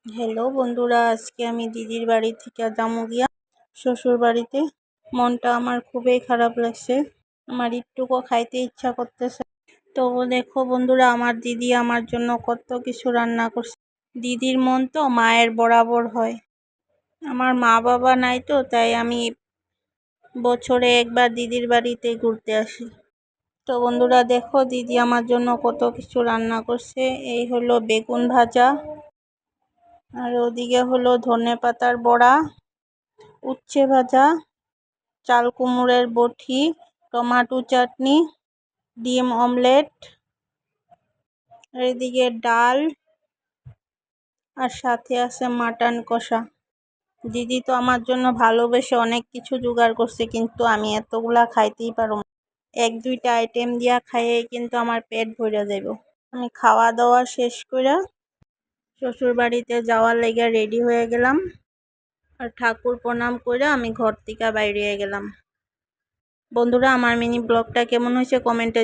Hello বন্ধুরা, আজকে আমি দিদির বাড়ি থেকে যাবো গিয়া শ্বশুর বাড়িতে। মনটা আমার খুবই খারাপ লাগছে, আমার একটুকু খাইতে ইচ্ছা করতেছে। তো দেখো বন্ধুরা, আমার দিদি আমার জন্য কত কিছু রান্না করছে। দিদির মন তো মায়ের বরাবর হয়। আমার মা বাবা নাই তো, তাই আমি বছরে একবার দিদির বাড়িতে ঘুরতে আসি। তো বন্ধুরা দেখো, দিদি আমার জন্য কত কিছু রান্না করছে। এই হলো বেগুন ভাজা, আর ওদিকে হলো ধনেপাতার বড়া, উচ্ছে ভাজা, চাল কুমড়োর বটি, টমেটো চাটনি, ডিম অমলেট, আর এদিকে ডাল, আর সাথে আছে মাটন কষা। দিদি তো আমার জন্য ভালোবেসে অনেক কিছু জোগাড় করছে, কিন্তু আমি এতগুলা খাইতেই পারব না। এক দুইটা আইটেম দিয়া খাইয়ে কিন্তু আমার পেট ভরে যাইব। আমি খাওয়া দাওয়া শেষ করে শ্বশুর বাড়িতে যাওয়ার লেগে রেডি হয়ে গেলাম, আর ঠাকুর প্রণাম করে আমি ঘর থেকে বাইরে গেলাম। বন্ধুরা, আমার মিনি ব্লগটা কেমন হয়েছে কমেন্টে